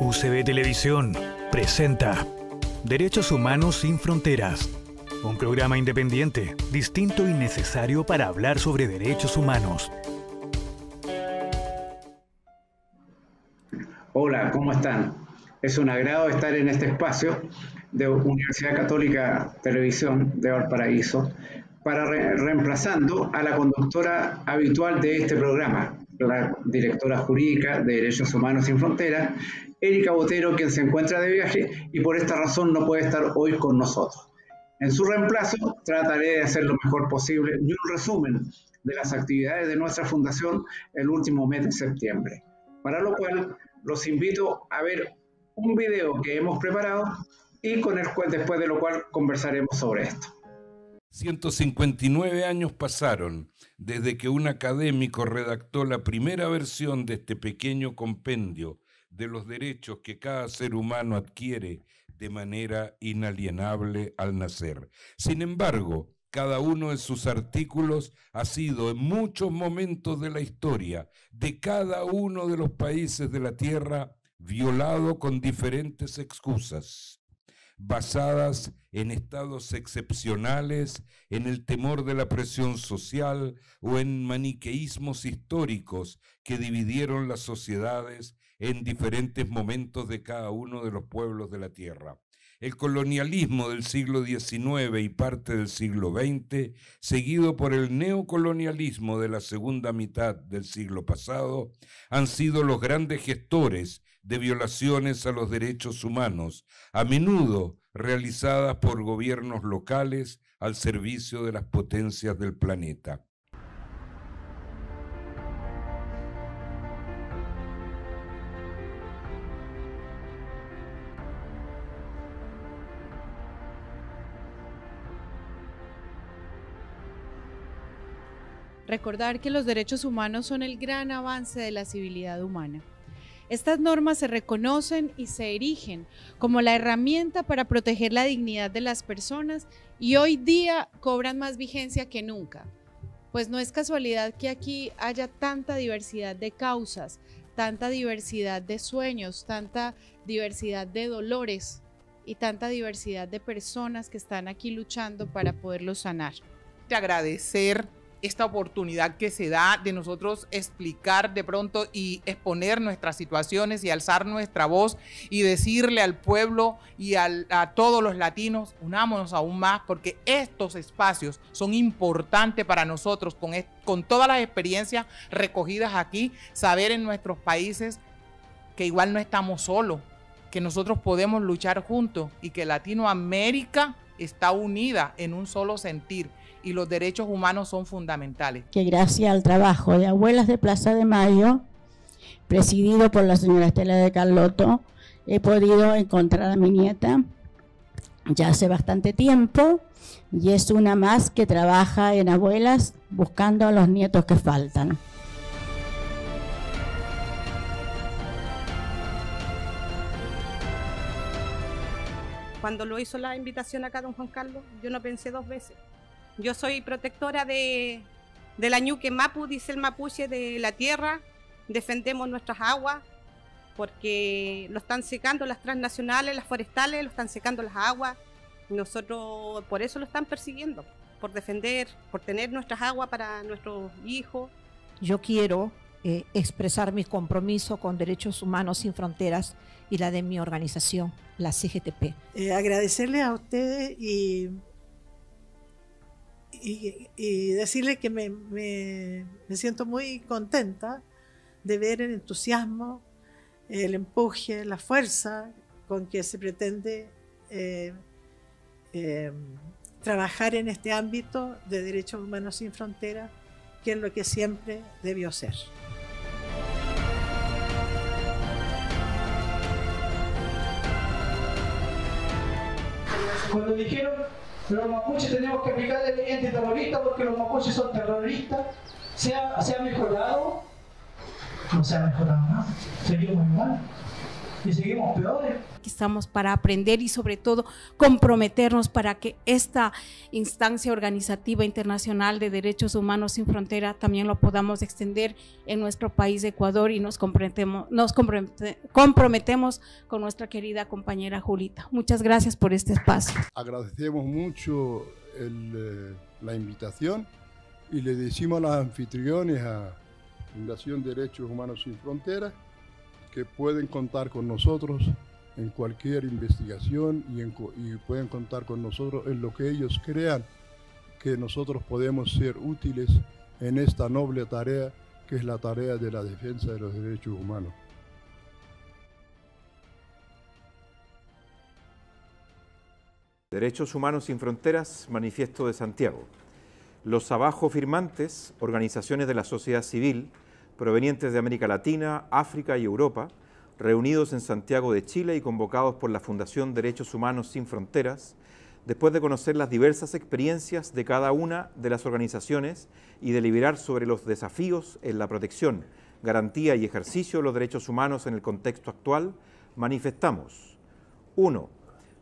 UCB Televisión presenta Derechos Humanos sin Fronteras, un programa independiente, distinto y necesario para hablar sobre derechos humanos. Hola, ¿cómo están? Es un agrado estar en este espacio de Universidad Católica Televisión de Valparaíso para reemplazando a la conductora habitual de este programa, la directora jurídica de Derechos Humanos sin Fronteras, Erika Botero, quien se encuentra de viaje y por esta razón no puede estar hoy con nosotros. En su reemplazo trataré de hacer lo mejor posible y un resumen de las actividades de nuestra fundación el último mes de septiembre, para lo cual los invito a ver un video que hemos preparado y con el cual, después de lo cual conversaremos sobre esto. 159 años pasaron desde que un académico redactó la primera versión de este pequeño compendio de los derechos que cada ser humano adquiere de manera inalienable al nacer. Sin embargo, cada uno de sus artículos ha sido en muchos momentos de la historia de cada uno de los países de la Tierra violado con diferentes excusas, basadas en estados excepcionales, en el temor de la presión social o en maniqueísmos históricos que dividieron las sociedades en diferentes momentos de cada uno de los pueblos de la Tierra. El colonialismo del siglo XIX y parte del siglo XX, seguido por el neocolonialismo de la segunda mitad del siglo pasado, han sido los grandes gestores de violaciones a los derechos humanos, a menudo realizadas por gobiernos locales al servicio de las potencias del planeta. Recordar que los derechos humanos son el gran avance de la civilidad humana. Estas normas se reconocen y se erigen como la herramienta para proteger la dignidad de las personas y hoy día cobran más vigencia que nunca. Pues no es casualidad que aquí haya tanta diversidad de causas, tanta diversidad de sueños, tanta diversidad de dolores y tanta diversidad de personas que están aquí luchando para poderlos sanar. Te agradecer esta oportunidad que se da de nosotros explicar de pronto y exponer nuestras situaciones y alzar nuestra voz y decirle al pueblo y a todos los latinos, unámonos aún más porque estos espacios son importantes para nosotros con todas las experiencias recogidas aquí, saber en nuestros países que igual no estamos solos, que nosotros podemos luchar juntos y que Latinoamérica está unida en un solo sentir. Y los derechos humanos son fundamentales. Que gracias al trabajo de Abuelas de Plaza de Mayo, presidido por la señora Estela de Carlotto, he podido encontrar a mi nieta ya hace bastante tiempo y es una más que trabaja en Abuelas buscando a los nietos que faltan. Cuando lo hizo la invitación acá don Juan Carlos, yo no pensé dos veces. Yo soy protectora de la ñuque mapu, dice el mapuche, de la tierra. Defendemos nuestras aguas porque lo están secando las transnacionales, las forestales, lo están secando las aguas. Nosotros por eso lo están persiguiendo, por defender, por tener nuestras aguas para nuestros hijos. Yo quiero expresar mi compromiso con Derechos Humanos Sin Fronteras y la de mi organización, la CGTP. Agradecerles a ustedes y decirle que me siento muy contenta de ver el entusiasmo, el empuje, la fuerza con que se pretende trabajar en este ámbito de derechos humanos sin fronteras, que es lo que siempre debió ser. Cuando dijeron los mapuches tenemos que aplicar la ley antiterrorista porque los mapuches son terroristas, ¿se ha mejorado? No se ha mejorado nada, seguimos igual. y seguimos peores. Estamos para aprender y sobre todo comprometernos para que esta instancia organizativa internacional de derechos humanos sin frontera también lo podamos extender en nuestro país de Ecuador, y nos comprometemos con nuestra querida compañera Julita. Muchas gracias por este espacio. Agradecemos mucho la invitación y le decimos a los anfitriones, a Fundación Derechos Humanos Sin Fronteras, que pueden contar con nosotros en cualquier investigación y pueden contar con nosotros en lo que ellos crean que nosotros podemos ser útiles en esta noble tarea que es la tarea de la defensa de los derechos humanos. Derechos Humanos Sin Fronteras, Manifiesto de Santiago. Los abajo firmantes, organizaciones de la sociedad civil, provenientes de América Latina, África y Europa, reunidos en Santiago de Chile y convocados por la Fundación Derechos Humanos Sin Fronteras, después de conocer las diversas experiencias de cada una de las organizaciones y deliberar sobre los desafíos en la protección, garantía y ejercicio de los derechos humanos en el contexto actual, manifestamos: 1.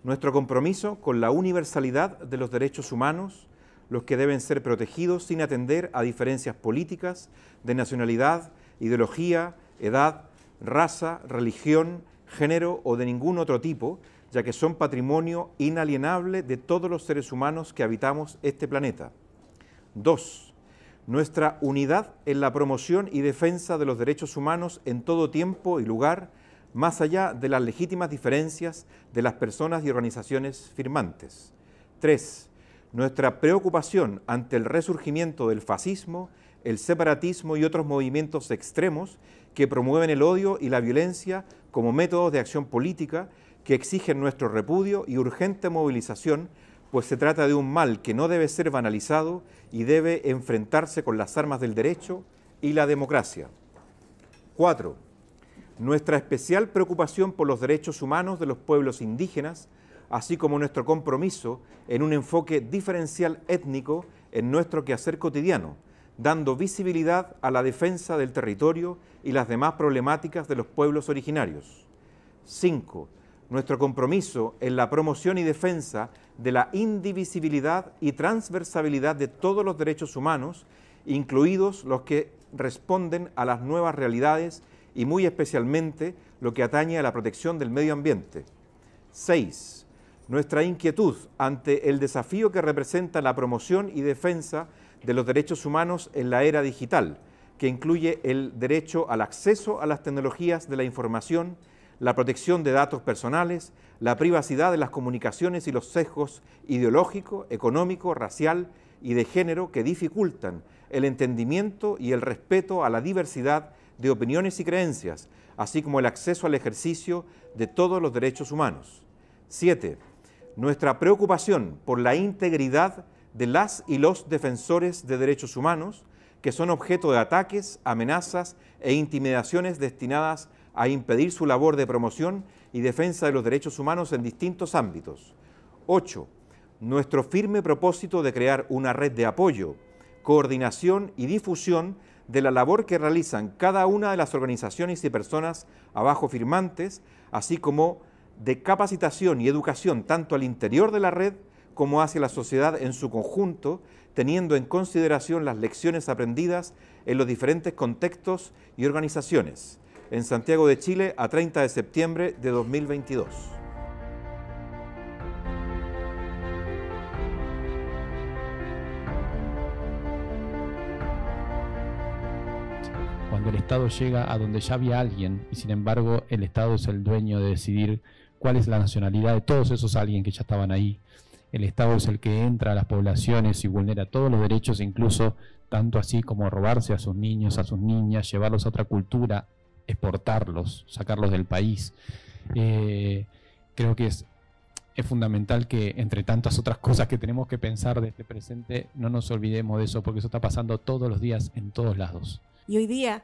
Nuestro compromiso con la universalidad de los derechos humanos, los que deben ser protegidos sin atender a diferencias políticas, de nacionalidad, ideología, edad, raza, religión, género o de ningún otro tipo, ya que son patrimonio inalienable de todos los seres humanos que habitamos este planeta. 2. Nuestra unidad en la promoción y defensa de los derechos humanos en todo tiempo y lugar, más allá de las legítimas diferencias de las personas y organizaciones firmantes. 3. Nuestra preocupación ante el resurgimiento del fascismo, el separatismo y otros movimientos extremos que promueven el odio y la violencia como métodos de acción política que exigen nuestro repudio y urgente movilización, pues se trata de un mal que no debe ser banalizado y debe enfrentarse con las armas del derecho y la democracia. 4. Nuestra especial preocupación por los derechos humanos de los pueblos indígenas, así como nuestro compromiso en un enfoque diferencial étnico en nuestro quehacer cotidiano, dando visibilidad a la defensa del territorio y las demás problemáticas de los pueblos originarios. 5. Nuestro compromiso en la promoción y defensa de la indivisibilidad y transversabilidad de todos los derechos humanos, incluidos los que responden a las nuevas realidades y muy especialmente lo que atañe a la protección del medio ambiente. 6. Nuestra inquietud ante el desafío que representa la promoción y defensa de los derechos humanos en la era digital, que incluye el derecho al acceso a las tecnologías de la información, la protección de datos personales, la privacidad de las comunicaciones y los sesgos ideológico, económico, racial y de género que dificultan el entendimiento y el respeto a la diversidad de opiniones y creencias, así como el acceso al ejercicio de todos los derechos humanos. 7. Nuestra preocupación por la integridad de las y los defensores de derechos humanos, que son objeto de ataques, amenazas e intimidaciones destinadas a impedir su labor de promoción y defensa de los derechos humanos en distintos ámbitos. 8. Nuestro firme propósito de crear una red de apoyo, coordinación y difusión de la labor que realizan cada una de las organizaciones y personas abajo firmantes, así como de capacitación y educación tanto al interior de la red como hacia la sociedad en su conjunto, teniendo en consideración las lecciones aprendidas en los diferentes contextos y organizaciones. En Santiago de Chile, a 30 de septiembre de 2022. Cuando el Estado llega a donde ya había alguien y sin embargo el Estado es el dueño de decidir cuál es la nacionalidad de todos esos alguien que ya estaban ahí. El Estado es el que entra a las poblaciones y vulnera todos los derechos, incluso tanto así como robarse a sus niños, a sus niñas, llevarlos a otra cultura, exportarlos, sacarlos del país. Creo que es fundamental que entre tantas otras cosas que tenemos que pensar de este presente, no nos olvidemos de eso, porque eso está pasando todos los días en todos lados. Y hoy día,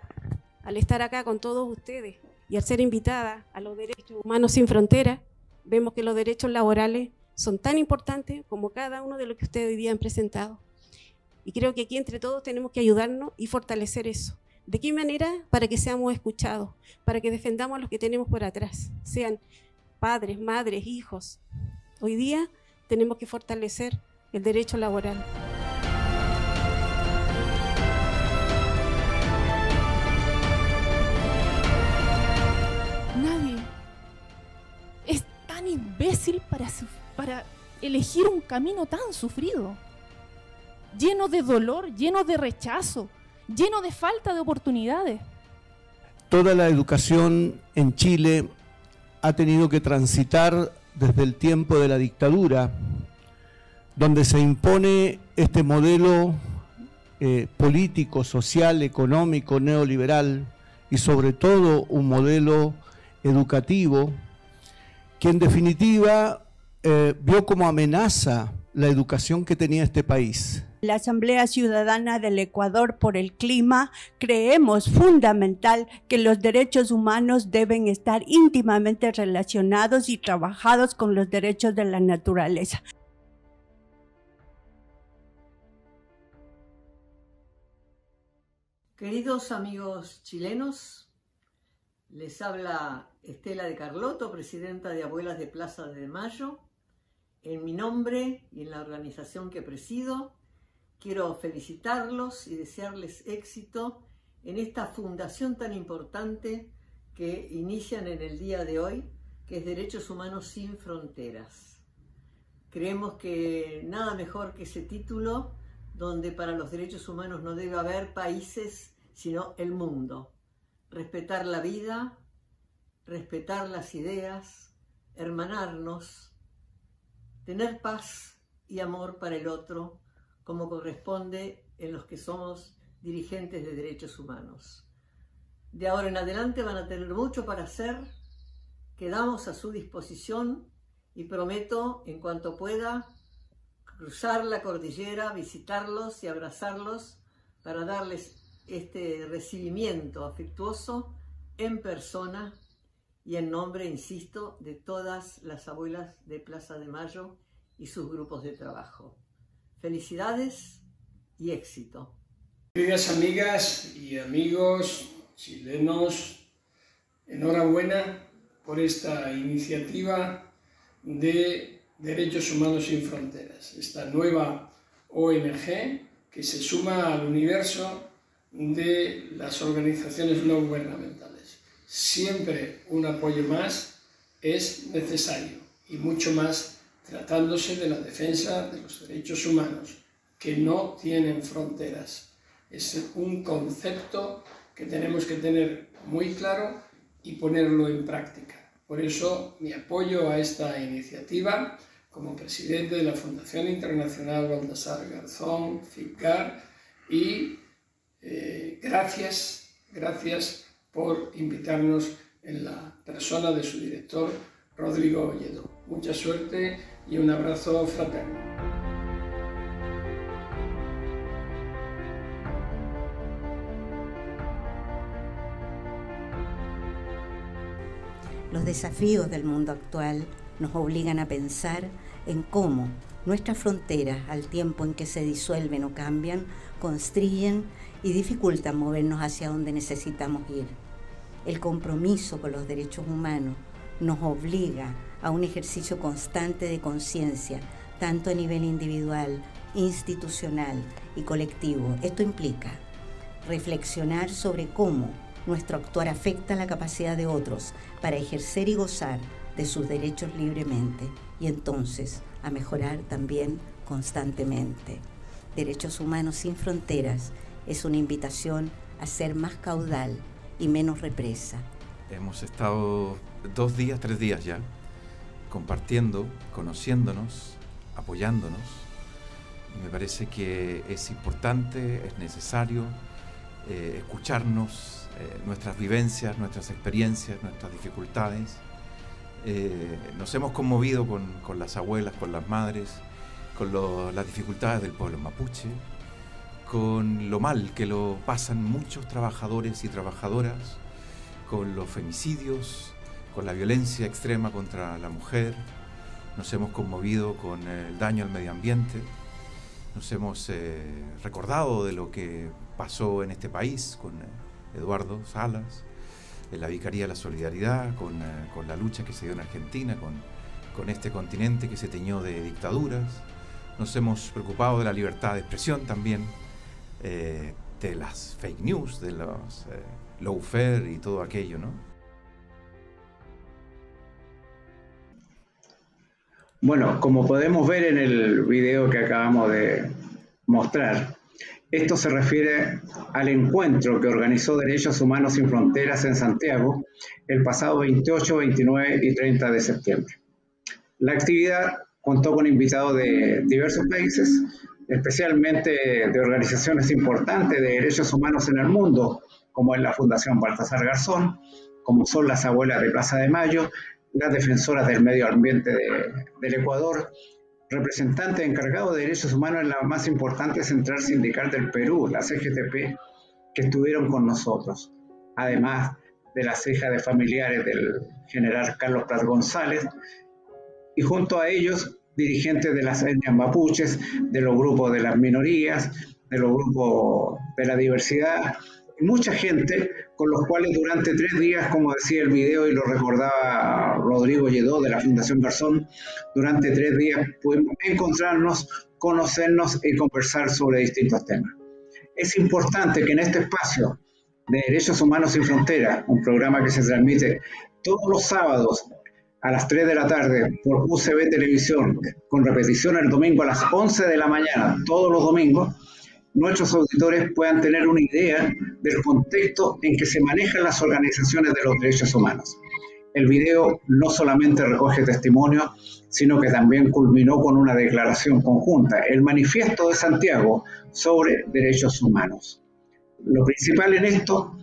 al estar acá con todos ustedes y al ser invitada a los derechos humanos sin fronteras, vemos que los derechos laborales son tan importantes como cada uno de los que ustedes hoy día han presentado. Y creo que aquí entre todos tenemos que ayudarnos y fortalecer eso. ¿De qué manera? Para que seamos escuchados, para que defendamos a los que tenemos por atrás, sean padres, madres, hijos. Hoy día tenemos que fortalecer el derecho laboral. Nadie es tan imbécil para elegir un camino tan sufrido, lleno de dolor, lleno de rechazo, lleno de falta de oportunidades. Toda la educación en Chile ha tenido que transitar desde el tiempo de la dictadura, donde se impone este modelo político, social, económico, neoliberal y sobre todo un modelo educativo que en definitiva vio como amenaza la educación que tenía este país. La Asamblea Ciudadana del Ecuador por el Clima creemos fundamental que los derechos humanos deben estar íntimamente relacionados y trabajados con los derechos de la naturaleza. Queridos amigos chilenos, les habla Estela de Carlotto, presidenta de Abuelas de Plaza de Mayo. En mi nombre y en la organización que presido, quiero felicitarlos y desearles éxito en esta fundación tan importante que inician en el día de hoy, que es Derechos Humanos Sin Fronteras. Creemos que nada mejor que ese título, donde para los derechos humanos no debe haber países, sino el mundo. Respetar la vida, respetar las ideas, hermanarnos, tener paz y amor para el otro, como corresponde en los que somos dirigentes de derechos humanos. De ahora en adelante van a tener mucho para hacer, quedamos a su disposición y prometo, en cuanto pueda, cruzar la cordillera, visitarlos y abrazarlos para darles este recibimiento afectuoso en persona y en nombre, insisto, de todas las abuelas de Plaza de Mayo y sus grupos de trabajo. Felicidades y éxito. Queridas amigas y amigos chilenos, enhorabuena por esta iniciativa de Derechos Humanos Sin Fronteras, esta nueva ONG que se suma al universo de las organizaciones no gubernamentales. Siempre un apoyo más es necesario y mucho más tratándose de la defensa de los derechos humanos que no tienen fronteras. Es un concepto que tenemos que tener muy claro y ponerlo en práctica. Por eso mi apoyo a esta iniciativa como presidente de la Fundación Internacional Baltasar Garzón, FICGAR, y gracias por invitarnos en la persona de su director, Rodrigo Olledo. Mucha suerte y un abrazo fraterno. Los desafíos del mundo actual nos obligan a pensar en cómo nuestras fronteras, al tiempo en que se disuelven o cambian, constriñen y dificultan movernos hacia donde necesitamos ir. El compromiso con los derechos humanos nos obliga a un ejercicio constante de conciencia, tanto a nivel individual, institucional y colectivo. Esto implica reflexionar sobre cómo nuestro actuar afecta la capacidad de otros para ejercer y gozar de sus derechos libremente, y entonces a mejorar también constantemente. Derechos Humanos Sin Fronteras es una invitación a ser más caudal y menos represa. Hemos estado 2 días, 3 días ya, compartiendo, conociéndonos, apoyándonos. Y me parece que es importante, es necesario escucharnos, nuestras vivencias, nuestras experiencias, nuestras dificultades. Nos hemos conmovido con las abuelas, con las madres, con las dificultades del pueblo mapuche, con lo mal que lo pasan muchos trabajadores y trabajadoras, con los femicidios, con la violencia extrema contra la mujer. Nos hemos conmovido con el daño al medio ambiente, nos hemos recordado de lo que pasó en este país con Eduardo Salas, en la Vicaría de la Solidaridad, con la lucha que se dio en Argentina, con este continente que se teñó de dictaduras. Nos hemos preocupado de la libertad de expresión también, de las fake news, de los lawfare y todo aquello, ¿no? Bueno, como podemos ver en el video que acabamos de mostrar, esto se refiere al encuentro que organizó Derechos Humanos Sin Fronteras en Santiago el pasado 28, 29 y 30 de septiembre. La actividad contó con invitados de diversos países, especialmente de organizaciones importantes de derechos humanos en el mundo, como es la Fundación Baltasar Garzón, como son las Abuelas de Plaza de Mayo, las Defensoras del Medio Ambiente del Ecuador, representantes encargados de derechos humanos en la más importante central sindical del Perú, la CGTP, que estuvieron con nosotros, además de las hijas de familiares del general Carlos Prat González, y junto a ellos dirigentes de las etnias mapuches, de los grupos de las minorías, de los grupos de la diversidad, y mucha gente con los cuales durante 3 días, como decía el video y lo recordaba Rodrigo Lledó de la Fundación Garzón, durante 3 días pudimos encontrarnos, conocernos y conversar sobre distintos temas. Es importante que en este espacio de Derechos Humanos Sin Fronteras, un programa que se transmite todos los sábados a las 3 de la tarde por UCB Televisión, con repetición el domingo a las 11 de la mañana, todos los domingos, nuestros auditores puedan tener una idea del contexto en que se manejan las organizaciones de los derechos humanos. El video no solamente recoge testimonios, sino que también culminó con una declaración conjunta, el Manifiesto de Santiago sobre Derechos Humanos. Lo principal en esto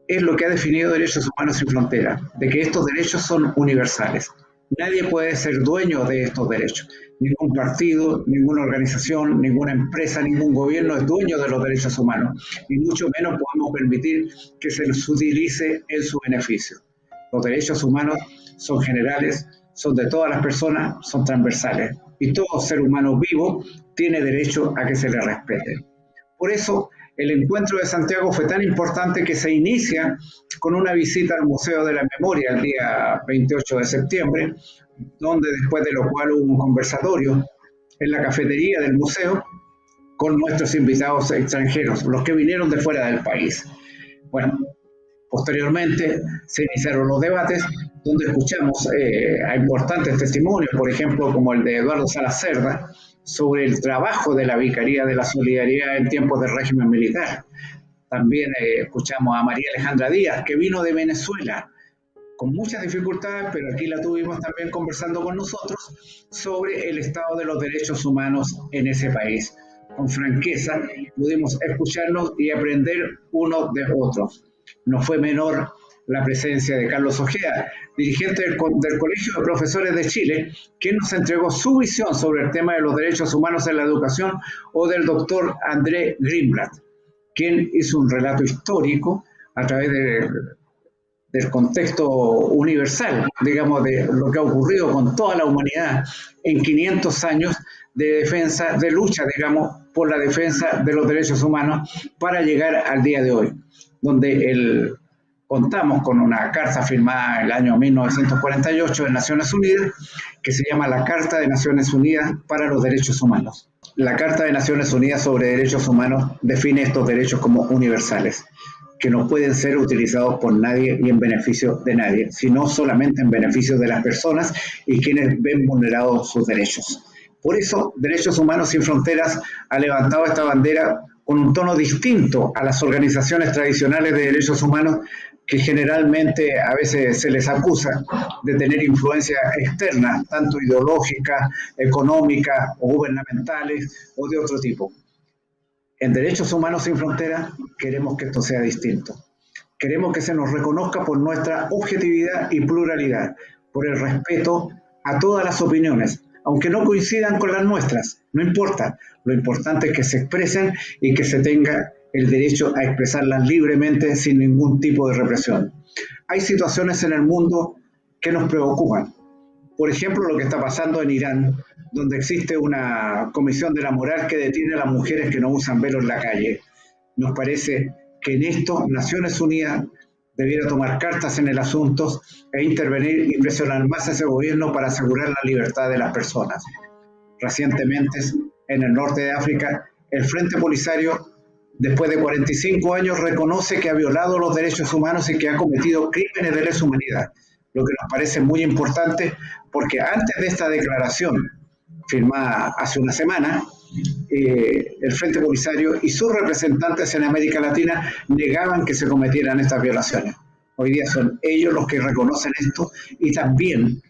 es lo que ha definido Derechos Humanos Sin Fronteras, de que estos derechos son universales. Nadie puede ser dueño de estos derechos. Ningún partido, ninguna organización, ninguna empresa, ningún gobierno es dueño de los derechos humanos, y mucho menos podemos permitir que se los utilice en su beneficio. Los derechos humanos son generales, son de todas las personas, son transversales, y todo ser humano vivo tiene derecho a que se le respete. Por eso, el encuentro de Santiago fue tan importante que se inicia con una visita al Museo de la Memoria el día 28 de septiembre, donde después de lo cual hubo un conversatorio en la cafetería del museo con nuestros invitados extranjeros, los que vinieron de fuera del país. Bueno, posteriormente se iniciaron los debates donde escuchamos a importantes testimonios, por ejemplo, como el de Eduardo Salas Cerda, sobre el trabajo de la Vicaría de la Solidaridad en tiempos del régimen militar. También escuchamos a María Alejandra Díaz, que vino de Venezuela, con muchas dificultades, pero aquí la tuvimos también conversando con nosotros sobre el estado de los derechos humanos en ese país. Con franqueza pudimos escucharnos y aprender uno de otros. No fue menor la presencia de Carlos Ojeda, dirigente del Colegio de Profesores de Chile, quien nos entregó su visión sobre el tema de los derechos humanos en la educación, o del doctor André Greenblatt, quien hizo un relato histórico a través del contexto universal, digamos, de lo que ha ocurrido con toda la humanidad en 500 años de defensa, de lucha, digamos, por la defensa de los derechos humanos para llegar al día de hoy, donde contamos con una carta firmada en el año 1948 de Naciones Unidas, que se llama la Carta de Naciones Unidas para los Derechos Humanos. La Carta de Naciones Unidas sobre Derechos Humanos define estos derechos como universales, que no pueden ser utilizados por nadie y en beneficio de nadie, sino solamente en beneficio de las personas y quienes ven vulnerados sus derechos. Por eso, Derechos Humanos Sin Fronteras ha levantado esta bandera con un tono distinto a las organizaciones tradicionales de derechos humanos, que generalmente a veces se les acusa de tener influencia externa, tanto ideológica, económica o gubernamentales o de otro tipo. En Derechos Humanos Sin Fronteras queremos que esto sea distinto. Queremos que se nos reconozca por nuestra objetividad y pluralidad, por el respeto a todas las opiniones, aunque no coincidan con las nuestras, no importa. Lo importante es que se expresen y que se tenga el derecho a expresarlas libremente sin ningún tipo de represión. Hay situaciones en el mundo que nos preocupan. Por ejemplo, lo que está pasando en Irán, donde existe una comisión de la moral que detiene a las mujeres que no usan velo en la calle. Nos parece que en esto Naciones Unidas debiera tomar cartas en el asunto e intervenir y presionar más a ese gobierno para asegurar la libertad de las personas. Recientemente, en el norte de África, el Frente Polisario, después de 45 años, reconoce que ha violado los derechos humanos y que ha cometido crímenes de lesa humanidad, lo que nos parece muy importante porque antes de esta declaración, firmada hace una semana, el Frente Polisario y sus representantes en América Latina negaban que se cometieran estas violaciones. Hoy día son ellos los que reconocen esto y también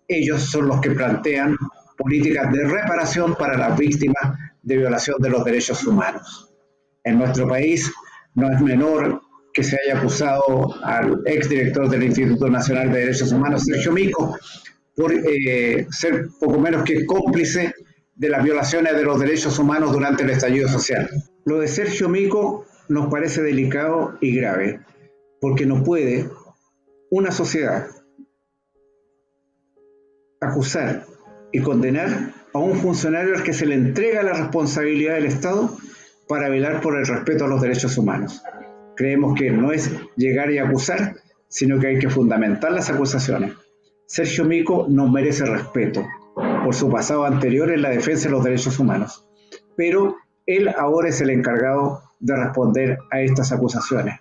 ellos son los que plantean políticas de reparación para las víctimas de violación de los derechos humanos. En nuestro país no es menor que se haya acusado al exdirector del Instituto Nacional de Derechos Humanos, Sergio Mico, por ser poco menos que cómplice de las violaciones de los derechos humanos durante el estallido social. Lo de Sergio Mico nos parece delicado y grave, porque no puede una sociedad acusar y condenar a un funcionario al que se le entrega la responsabilidad del Estado para velar por el respeto a los derechos humanos. Creemos que no es llegar y acusar, sino que hay que fundamentar las acusaciones. Sergio Mico nos merece respeto por su pasado anterior en la defensa de los derechos humanos, pero él ahora es el encargado de responder a estas acusaciones.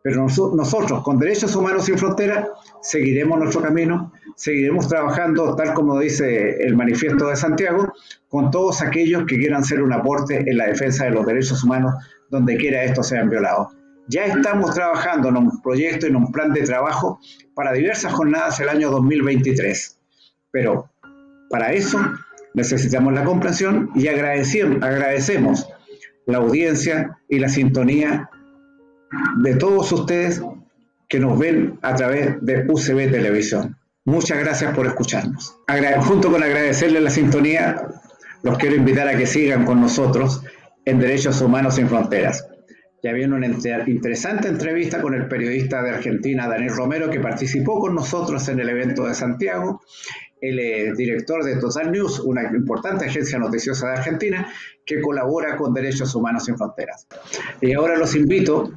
Pero nosotros, con Derechos Humanos Sin Fronteras, seguiremos nuestro camino, seguiremos trabajando, tal como dice el Manifiesto de Santiago, con todos aquellos que quieran hacer un aporte en la defensa de los derechos humanos, donde quiera estos sean violados. Ya estamos trabajando en un proyecto, en un plan de trabajo para diversas jornadas el año 2023. Pero para eso necesitamos la comprensión y agradecemos la audiencia y la sintonía de todos ustedes que nos ven a través de UCB Televisión. Muchas gracias por escucharnos. Junto con agradecerles la sintonía, los quiero invitar a que sigan con nosotros en Derechos Humanos Sin Fronteras. Ya viene una interesante entrevista con el periodista de Argentina, Daniel Romero, que participó con nosotros en el evento de Santiago. Él es director de Total News, una importante agencia noticiosa de Argentina, que colabora con Derechos Humanos Sin Fronteras. Y ahora los invito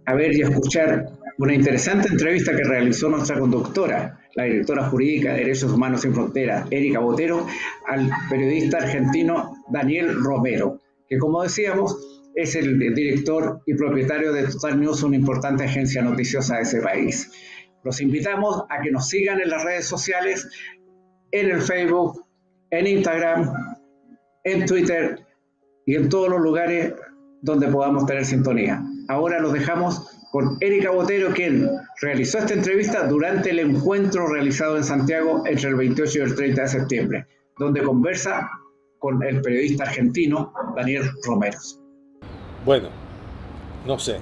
a ver y escuchar una interesante entrevista que realizó nuestra conductora, la directora jurídica de Derechos Humanos Sin Fronteras, Erika Botero, al periodista argentino Daniel Romero, que, como decíamos, es el director y propietario de Total News, una importante agencia noticiosa de ese país. Los invitamos a que nos sigan en las redes sociales, en el Facebook, en Instagram, en Twitter y en todos los lugares donde podamos tener sintonía. Ahora los dejamos con Erika Botero, quien realizó esta entrevista durante el encuentro realizado en Santiago entre el 28 y el 30 de septiembre, donde conversa con el periodista argentino Daniel Romero. Bueno, no sé,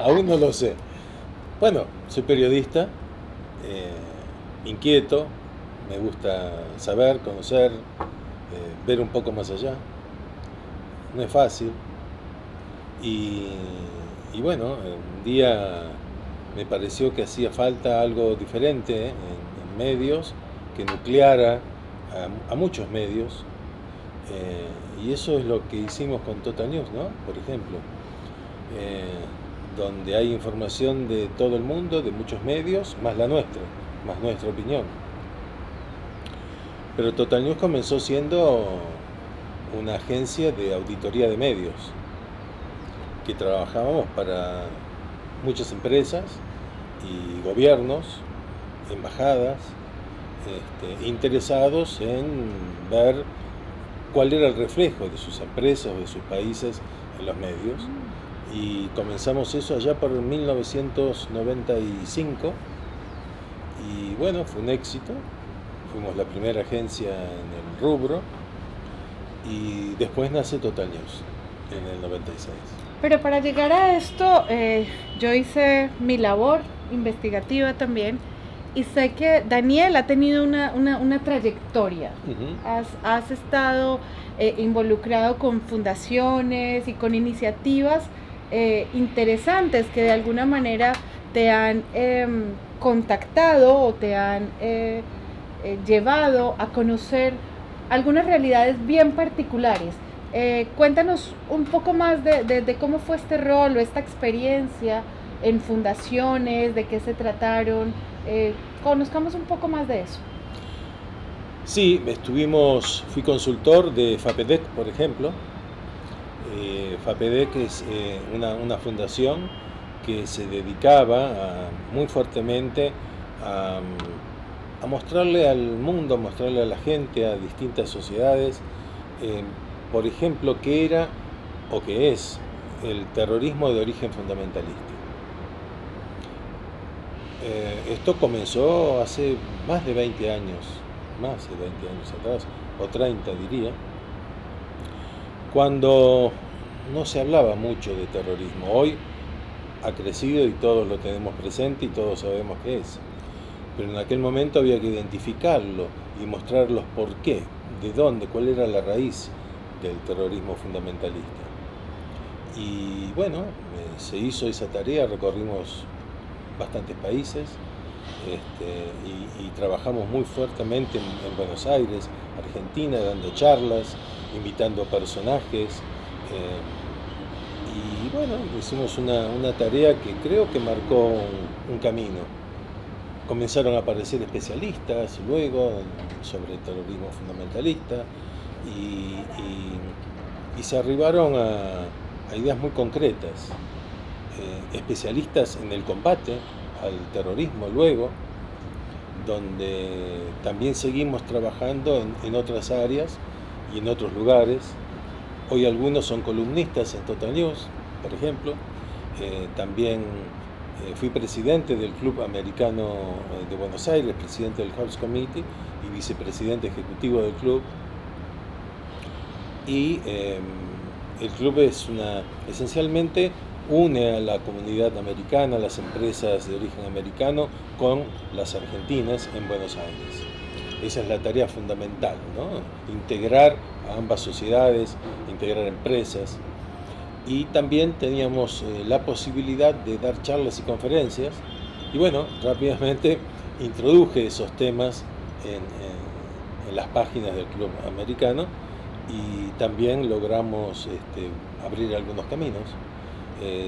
aún no lo sé. Bueno, soy periodista, inquieto, me gusta saber, conocer, ver un poco más allá. No es fácil. Y bueno, un día me pareció que hacía falta algo diferente en medios, que nucleara a muchos medios. Y eso es lo que hicimos con Total News, ¿no? Por ejemplo, donde hay información de todo el mundo, de muchos medios, más la nuestra, más nuestra opinión. Pero Total News comenzó siendo una agencia de auditoría de medios, que trabajábamos para muchas empresas y gobiernos, embajadas, interesados en ver cuál era el reflejo de sus empresas o de sus países en los medios. Y comenzamos eso allá por 1995 y bueno, fue un éxito. Fuimos la primera agencia en el rubro y después nace Total News en el 96. Pero para llegar a esto, yo hice mi labor investigativa también y sé que Daniel ha tenido una trayectoria. Has estado involucrado con fundaciones y con iniciativas interesantes que de alguna manera te han contactado o te han llevado a conocer algunas realidades bien particulares Cuéntanos un poco más de cómo fue este rol o esta experiencia en fundaciones, de qué se trataron. Conozcamos un poco más de eso. Sí, fui consultor de FAPEDEC, por ejemplo. FAPEDEC es una fundación que se dedicaba muy fuertemente a mostrarle al mundo, a mostrarle a la gente, a distintas sociedades, por ejemplo, qué era o qué es el terrorismo de origen fundamentalista. Esto comenzó hace más de 20 años atrás, o 30 diría, cuando no se hablaba mucho de terrorismo. Hoy ha crecido y todos lo tenemos presente y todos sabemos qué es. Pero en aquel momento había que identificarlo y mostrar los por qué, de dónde, cuál era la raíz del terrorismo fundamentalista. Y bueno, se hizo esa tarea, recorrimos bastantes países y trabajamos muy fuertemente en Buenos Aires, Argentina, dando charlas, invitando personajes. Y bueno, hicimos una tarea que creo que marcó un camino. Comenzaron a aparecer especialistas luego sobre el terrorismo fundamentalista y se arribaron a ideas muy concretas. Especialistas en el combate al terrorismo luego, donde también seguimos trabajando en otras áreas y en otros lugares. Hoy algunos son columnistas en Total News, por ejemplo. También fui presidente del Club Americano de Buenos Aires, presidente del House Committee y vicepresidente ejecutivo del club. Y el club esencialmente une a la comunidad americana, las empresas de origen americano, con las argentinas en Buenos Aires. Esa es la tarea fundamental, ¿no? Integrar a ambas sociedades, integrar empresas. Y también teníamos la posibilidad de dar charlas y conferencias. Y bueno, rápidamente introduje esos temas en las páginas del Club Americano y también logramos abrir algunos caminos.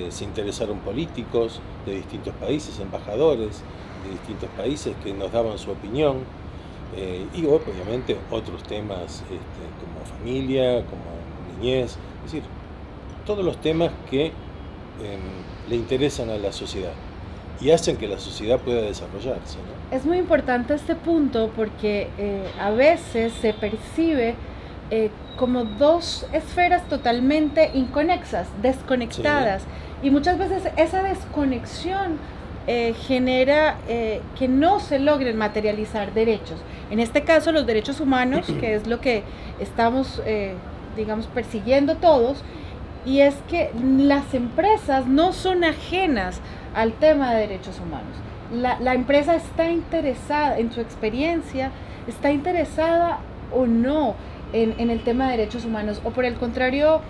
Se interesaron políticos de distintos países, embajadores de distintos países que nos daban su opinión. Y obviamente otros temas como familia, como niñez, es decir, todos los temas que le interesan a la sociedad y hacen que la sociedad pueda desarrollarse, ¿no? Es muy importante este punto porque a veces se percibe como dos esferas totalmente inconexas, desconectadas, sí. Y muchas veces esa desconexión genera que no se logren materializar derechos. En este caso los derechos humanos, que es lo que estamos, digamos, persiguiendo todos, y es que las empresas no son ajenas al tema de derechos humanos. La empresa está interesada, en su experiencia, está interesada o no en el tema de derechos humanos, o por el contrario,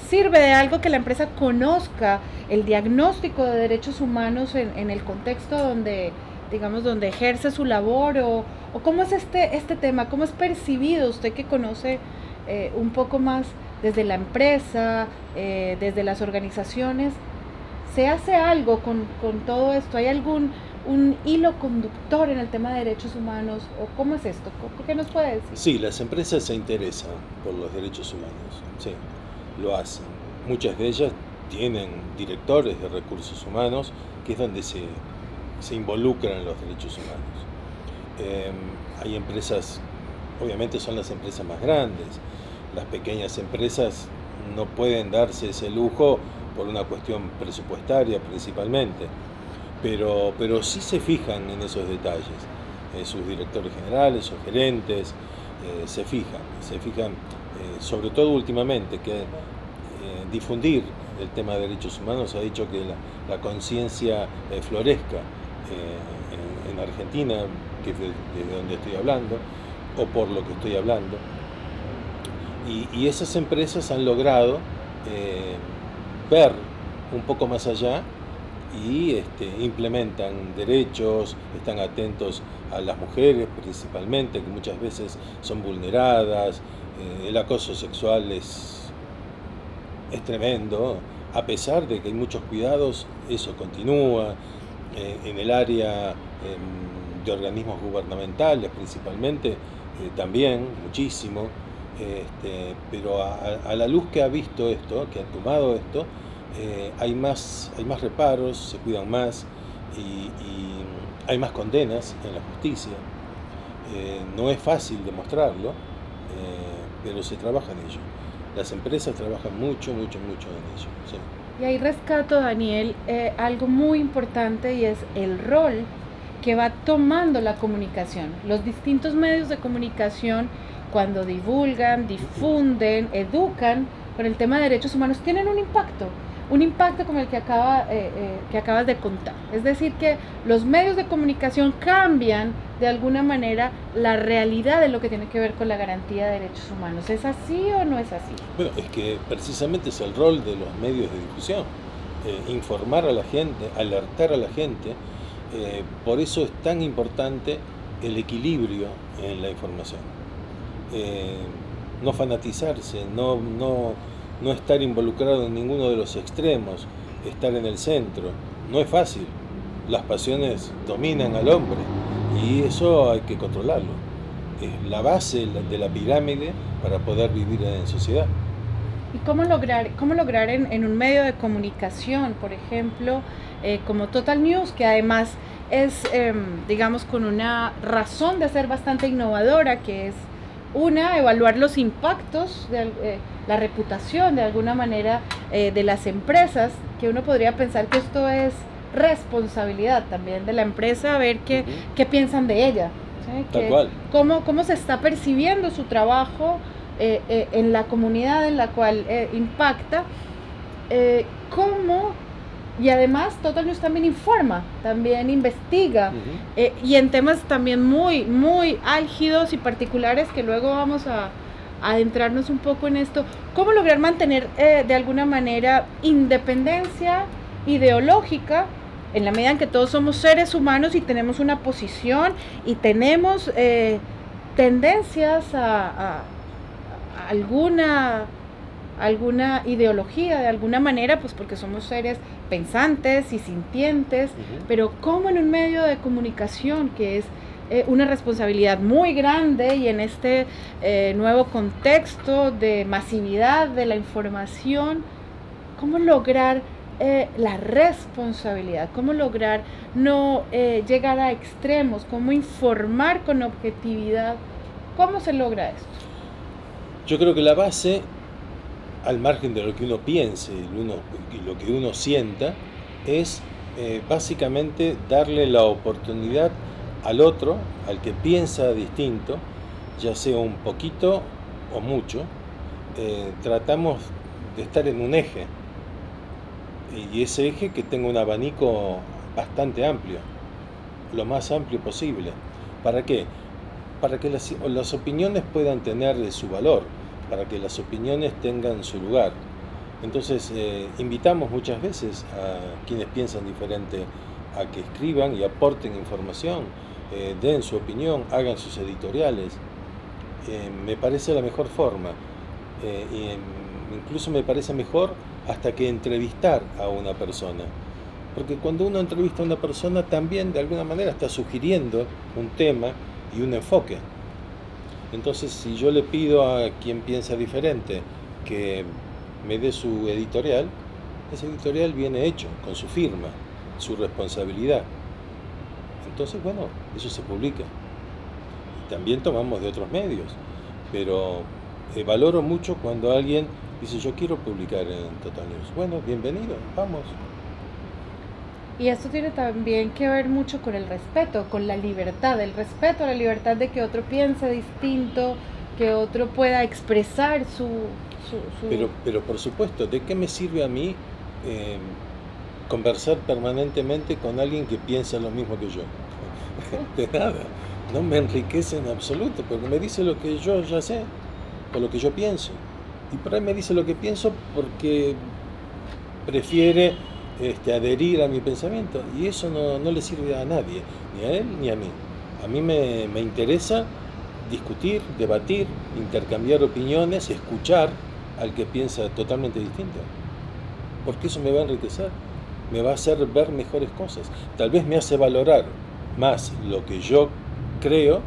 sirve de algo que la empresa conozca el diagnóstico de derechos humanos en el contexto donde, digamos, donde ejerce su labor, o cómo es este tema, cómo es percibido usted que conoce un poco más desde la empresa, desde las organizaciones. ¿Se hace algo con todo esto? ¿Hay un hilo conductor en el tema de derechos humanos? ¿O cómo es esto? ¿Qué nos puede decir? Sí, las empresas se interesan por los derechos humanos, sí, lo hacen. Muchas de ellas tienen directores de recursos humanos, que es donde se involucran en los derechos humanos. Hay empresas, obviamente son las empresas más grandes. Las pequeñas empresas no pueden darse ese lujo por una cuestión presupuestaria principalmente, pero sí se fijan en esos detalles. Sus directores generales, sus gerentes, se fijan sobre todo últimamente, que difundir el tema de derechos humanos ha hecho que la conciencia florezca en Argentina, que es de donde estoy hablando, o por lo que estoy hablando. Y esas empresas han logrado ver un poco más allá y implementan derechos, están atentos a las mujeres principalmente, que muchas veces son vulneradas. El acoso sexual es es tremendo. A pesar de que hay muchos cuidados, eso continúa. En el área de organismos gubernamentales principalmente, también muchísimo. Pero a la luz que ha visto esto, que ha tomado esto, hay más reparos, se cuidan más y hay más condenas en la justicia. No es fácil demostrarlo, pero se trabaja en ello. Las empresas trabajan mucho en ello. Sí. Y ahí rescato, Daniel, algo muy importante, y es el rol que va tomando la comunicación. Los distintos medios de comunicación, cuando divulgan, difunden, educan con el tema de derechos humanos, tienen un impacto como el que acabas de contar. Es decir, que los medios de comunicación cambian de alguna manera la realidad de lo que tiene que ver con la garantía de derechos humanos. ¿Es así o no es así? Bueno, es que precisamente es el rol de los medios de difusión, informar a la gente, alertar a la gente. Por eso es tan importante el equilibrio en la información. No fanatizarse, no estar involucrado en ninguno de los extremos, estar en el centro. No es fácil. Las pasiones dominan al hombre y eso hay que controlarlo. Es la base de la pirámide para poder vivir en sociedad. ¿Y cómo lograr en un medio de comunicación, por ejemplo, como Total News, que además es, digamos, con una razón de ser bastante innovadora, que es evaluar los impactos, la reputación de alguna manera de las empresas, que uno podría pensar que esto es responsabilidad también de la empresa, a ver qué piensan de ella, ¿sí? Tal cual. Cómo se está percibiendo su trabajo en la comunidad en la cual impacta, y además Total News también informa, también investiga, y en temas también muy, muy álgidos y particulares, que luego vamos a adentrarnos un poco en esto. ¿Cómo lograr mantener de alguna manera independencia ideológica, en la medida en que todos somos seres humanos y tenemos una posición y tenemos tendencias a alguna ideología de alguna manera, pues porque somos seres pensantes y sintientes, pero como en un medio de comunicación que es una responsabilidad muy grande, y en este nuevo contexto de masividad de la información, cómo lograr la responsabilidad, cómo lograr no llegar a extremos, cómo informar con objetividad, cómo se logra esto? Yo creo que la base, al margen de lo que uno piense y lo que uno sienta, es básicamente darle la oportunidad al otro, al que piensa distinto, ya sea un poquito o mucho. Tratamos de estar en un eje, y ese eje que tenga un abanico bastante amplio, lo más amplio posible. ¿Para qué? Para que las opiniones puedan tener su valor, para que las opiniones tengan su lugar. Entonces invitamos muchas veces a quienes piensan diferente a que escriban y aporten información, den su opinión, hagan sus editoriales. Me parece la mejor forma, incluso me parece mejor hasta que entrevistar a una persona, porque cuando uno entrevista a una persona también de alguna manera está sugiriendo un tema y un enfoque. Entonces, si yo le pido a quien piensa diferente que me dé su editorial, ese editorial viene hecho con su firma, su responsabilidad. Entonces, bueno, eso se publica. Y también tomamos de otros medios, pero valoro mucho cuando alguien dice: yo quiero publicar en Total News. Bueno, bienvenido, vamos. Y esto tiene también que ver mucho con el respeto, con la libertad, el respeto a la libertad de que otro piense distinto, que otro pueda expresar su... Pero por supuesto, ¿de qué me sirve a mí conversar permanentemente con alguien que piensa lo mismo que yo? De nada, no me enriquece en absoluto, porque me dice lo que yo ya sé, o lo que yo pienso. Y por ahí me dice lo que pienso porque prefiere adherir a mi pensamiento, y eso no le sirve a nadie, ni a él ni a mí. A mí me interesa discutir, debatir, intercambiar opiniones, escuchar, al que piensa totalmente distinto, porque eso me va a enriquecer, me va a hacer ver mejores cosas, tal vez me hace valorar más lo que yo creo,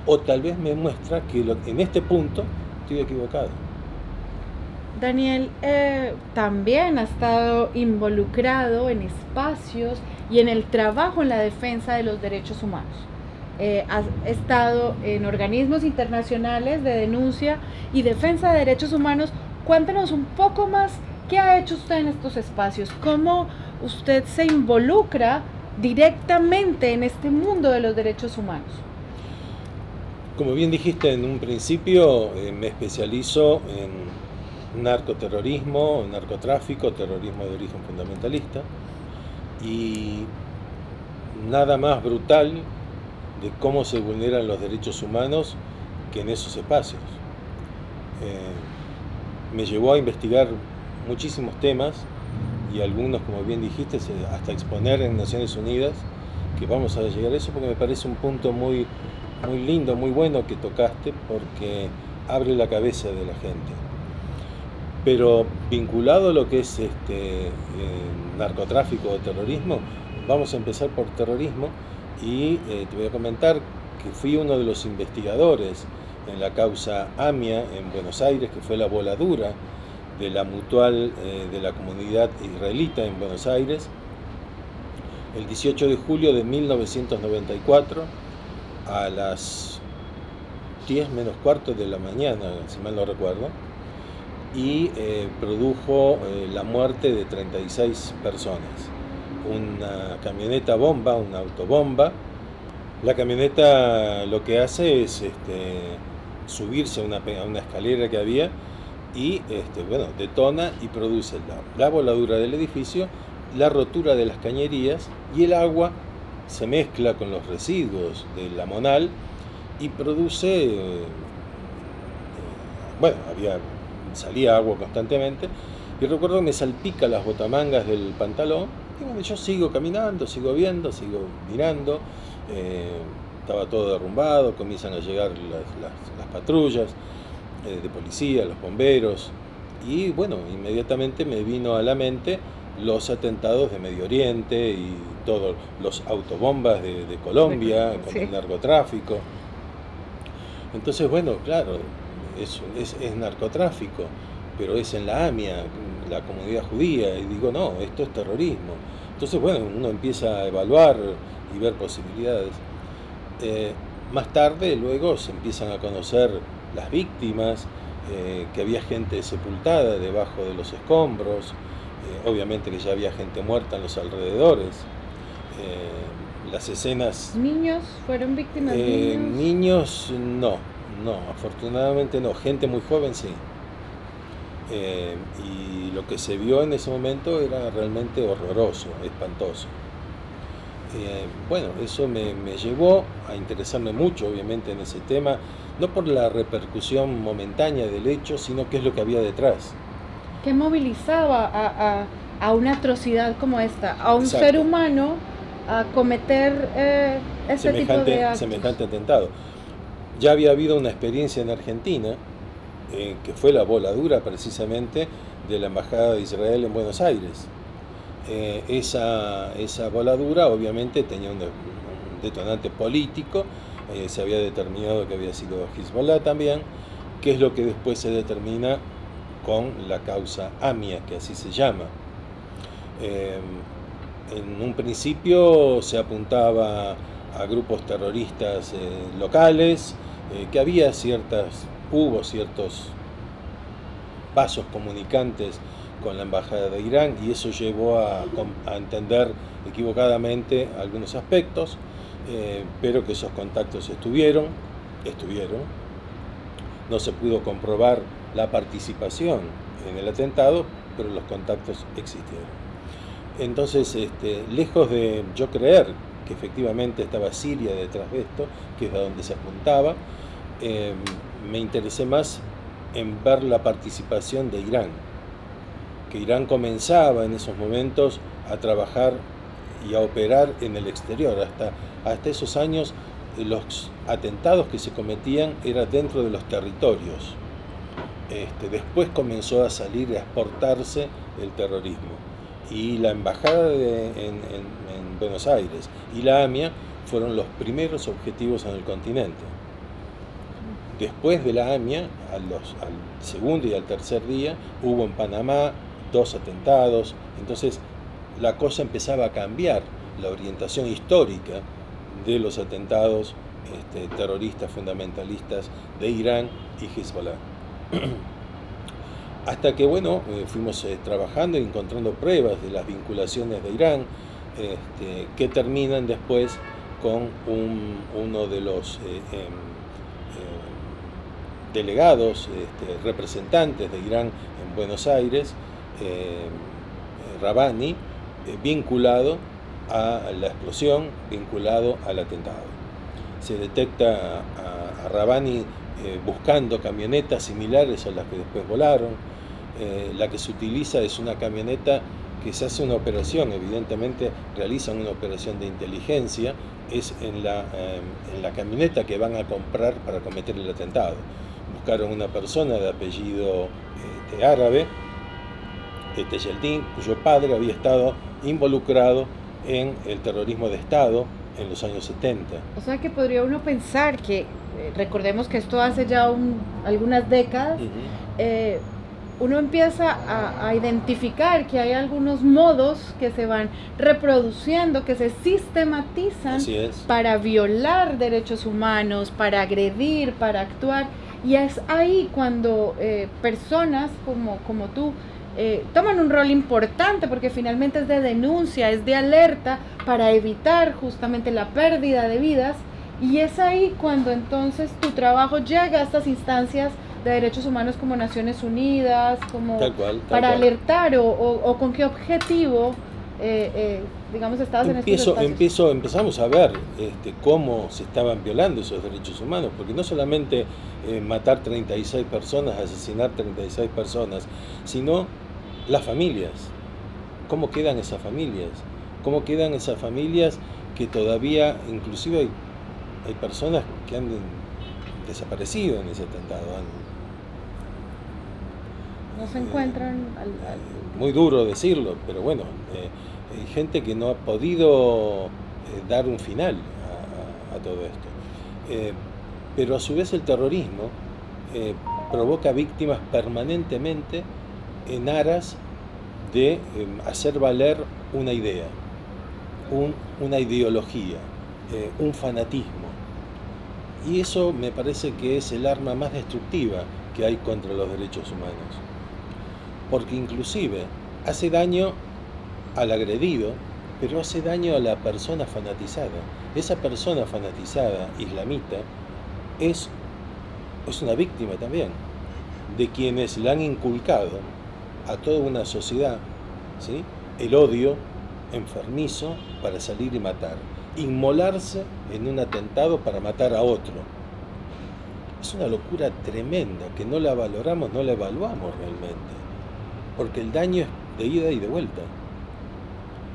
o tal vez me muestra que en este punto estoy equivocado. Daniel también ha estado involucrado en espacios y en el trabajo en la defensa de los derechos humanos. Ha estado en organismos internacionales de denuncia y defensa de derechos humanos. Cuéntanos un poco más qué ha hecho usted en estos espacios, cómo usted se involucra directamente en este mundo de los derechos humanos. Como bien dijiste en un principio, me especializo en narcoterrorismo, narcotráfico, terrorismo de origen fundamentalista, y nada más brutal de cómo se vulneran los derechos humanos que en esos espacios. Me llevó a investigar muchísimos temas y algunos, como bien dijiste, hasta exponer en Naciones Unidas, que vamos a llegar a eso porque me parece un punto muy lindo, muy bueno que tocaste, porque abre la cabeza de la gente. Pero vinculado a lo que es narcotráfico o terrorismo, vamos a empezar por terrorismo y te voy a comentar que fui uno de los investigadores en la causa AMIA en Buenos Aires, que fue la voladura de la mutual de la comunidad israelita en Buenos Aires, el 18 de julio de 1994, a las 10 menos cuarto de la mañana, si mal no recuerdo, y produjo la muerte de 36 personas. Una camioneta bomba, una autobomba. La camioneta lo que hace es subirse a una escalera que había y detona y produce la voladura del edificio, la rotura de las cañerías, y el agua se mezcla con los residuos de la Monal y produce, salía agua constantemente, y recuerdo que me salpica las botamangas del pantalón, y bueno, yo sigo caminando, sigo viendo, sigo mirando, estaba todo derrumbado, comienzan a llegar las patrullas de policía, los bomberos, y bueno, inmediatamente me vino a la mente los atentados de Medio Oriente y todos los autobombas de Colombia, con el narcotráfico. Entonces, bueno, claro, es narcotráfico, pero es en la AMIA, la comunidad judía, y digo, no, esto es terrorismo. Entonces, bueno, uno empieza a evaluar y ver posibilidades. Más tarde, luego, se empiezan a conocer las víctimas, que había gente sepultada debajo de los escombros, obviamente que ya había gente muerta en los alrededores. Las escenas... ¿Niños fueron víctimas? Niños no, afortunadamente no, gente muy joven sí. Y lo que se vio en ese momento era realmente horroroso, espantoso. Bueno, eso me llevó a interesarme mucho, obviamente, en ese tema, no por la repercusión momentánea del hecho, sino qué es lo que había detrás. ¿Qué movilizaba a una atrocidad como esta? A un Exacto. ser humano a cometer este tipo de actos. Semejante atentado. Ya había habido una experiencia en Argentina, que fue la voladura precisamente de la Embajada de Israel en Buenos Aires. Esa voladura obviamente tenía un detonante político, se había determinado que había sido Hezbollah también, que es lo que después se determina con la causa AMIA, que así se llama. En un principio se apuntaba a grupos terroristas locales, que hubo ciertos vasos comunicantes con la Embajada de Irán, y eso llevó a entender equivocadamente algunos aspectos, pero que esos contactos estuvieron, no se pudo comprobar la participación en el atentado, pero los contactos existieron. Entonces, lejos de yo creer que efectivamente estaba Siria detrás de esto, que es a donde se apuntaba, me interesé más en ver la participación de Irán, que Irán comenzaba en esos momentos a trabajar y a operar en el exterior. Hasta esos años los atentados que se cometían eran dentro de los territorios. después comenzó a salir, a exportarse el terrorismo. Y la embajada en Buenos Aires y la AMIA fueron los primeros objetivos en el continente. Después de la AMIA, al segundo y al tercer día, hubo en Panamá 2 atentados. Entonces la cosa empezaba a cambiar, la orientación histórica de los atentados terroristas fundamentalistas de Irán y Hezbollah. Hasta que, bueno, fuimos trabajando y encontrando pruebas de las vinculaciones de Irán, que terminan después con uno de los delegados, representantes de Irán en Buenos Aires, Rabbani, vinculado a la explosión, vinculado al atentado. Se detecta a Rabbani buscando camionetas similares a las que después volaron. La que se utiliza es una camioneta que se hace una operación, evidentemente realizan una operación de inteligencia, es en la camioneta que van a comprar para cometer el atentado. Buscaron una persona de apellido árabe, Yeldin, cuyo padre había estado involucrado en el terrorismo de Estado en los años 70. O sea que podría uno pensar que, recordemos que esto hace ya algunas décadas, uno empieza a identificar que hay algunos modos que se van reproduciendo, que se sistematizan para violar derechos humanos, para agredir, para actuar, y es ahí cuando personas como tú toman un rol importante, porque finalmente es de denuncia, es de alerta para evitar justamente la pérdida de vidas, y es ahí cuando entonces tu trabajo llega a estas instancias de derechos humanos como Naciones Unidas, como para alertar, o con qué objetivo, digamos, estabas en estos espacios. Empezamos a ver cómo se estaban violando esos derechos humanos, porque no solamente matar 36 personas, asesinar 36 personas, sino las familias. ¿Cómo quedan esas familias? ¿Cómo quedan esas familias que todavía, inclusive hay personas que han desaparecido en ese atentado? No se encuentran muy duro decirlo, pero bueno, hay gente que no ha podido dar un final a todo esto. Pero a su vez el terrorismo provoca víctimas permanentemente en aras de hacer valer una idea, una ideología, un fanatismo. Y eso me parece que es el arma más destructiva que hay contra los derechos humanos. Porque inclusive hace daño al agredido, pero hace daño a la persona fanatizada. Esa persona fanatizada, islamita, es una víctima también de quienes le han inculcado a toda una sociedad, ¿sí?, el odio enfermizo para salir y matar, inmolarse en un atentado para matar a otro. Es una locura tremenda que no la valoramos, no la evaluamos realmente, porque el daño es de ida y de vuelta.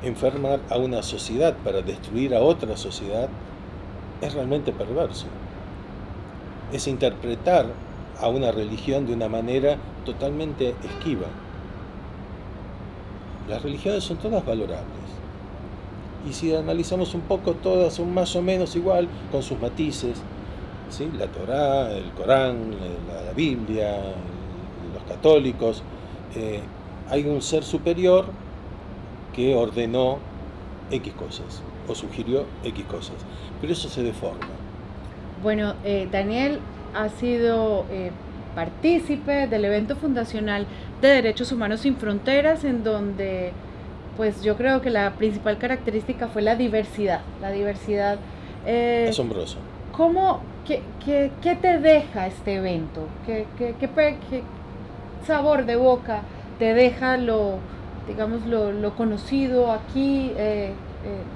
Enfermar a una sociedad para destruir a otra sociedad es realmente perverso. Es interpretar a una religión de una manera totalmente esquiva. Las religiones son todas valorables. Y si analizamos un poco, todas son más o menos igual, con sus matices, ¿sí? La Torá, el Corán, la Biblia, los católicos. Hay un ser superior que ordenó X cosas o sugirió X cosas, pero eso se deforma. Bueno, Daniel ha sido partícipe del evento fundacional de Derechos Humanos Sin Fronteras, en donde pues yo creo que la principal característica fue la diversidad. Asombroso. ¿Qué te deja este evento? ¿Qué sabor de boca te deja lo conocido aquí,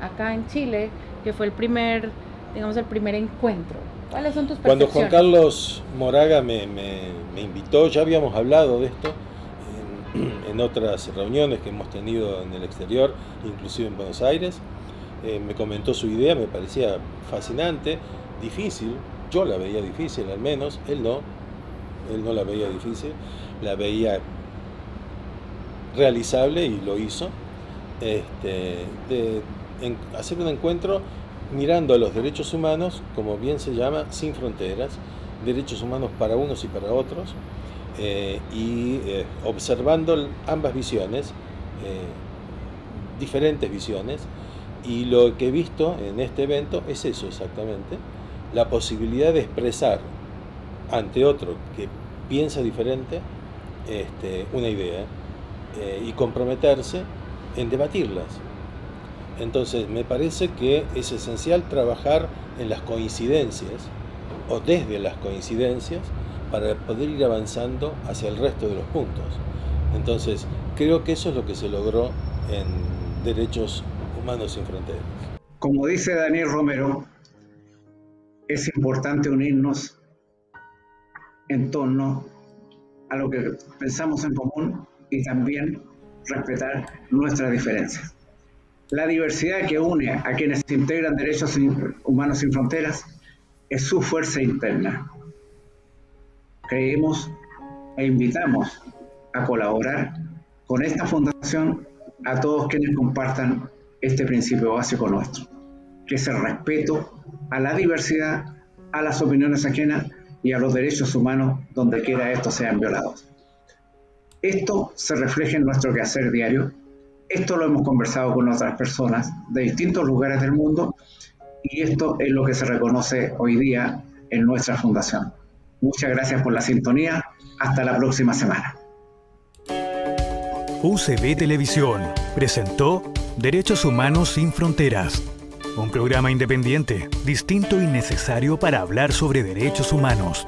acá en Chile, que fue el primer encuentro? ¿Cuáles son tus percepciones? Cuando Juan Carlos Moraga me invitó, ya habíamos hablado de esto en otras reuniones que hemos tenido en el exterior, inclusive en Buenos Aires. Me comentó su idea, me parecía fascinante, difícil, yo la veía difícil al menos, él no. él no la veía difícil, la veía realizable y lo hizo, hacer un encuentro mirando a los derechos humanos, como bien se llama, sin fronteras, derechos humanos para unos y para otros, observando ambas visiones, diferentes visiones, y lo que he visto en este evento es eso exactamente, la posibilidad de expresar ante otro que piensa diferente una idea y comprometerse en debatirlas. Entonces me parece que es esencial trabajar en las coincidencias o desde las coincidencias para poder ir avanzando hacia el resto de los puntos. Entonces creo que eso es lo que se logró en Derechos Humanos Sin Fronteras. Como dice Daniel Romero, es importante unirnos en torno a lo que pensamos en común y también respetar nuestras diferencias. La diversidad que une a quienes integran Derechos Humanos Sin Fronteras es su fuerza interna. Creemos e invitamos a colaborar con esta fundación a todos quienes compartan este principio básico nuestro, que es el respeto a la diversidad, a las opiniones ajenas y a los derechos humanos donde quiera estos sean violados. Esto se refleja en nuestro quehacer diario. Esto lo hemos conversado con otras personas de distintos lugares del mundo y esto es lo que se reconoce hoy día en nuestra fundación. Muchas gracias por la sintonía. Hasta la próxima semana. UCB Televisión presentó Derechos Humanos Sin Fronteras, un programa independiente, distinto y necesario para hablar sobre derechos humanos.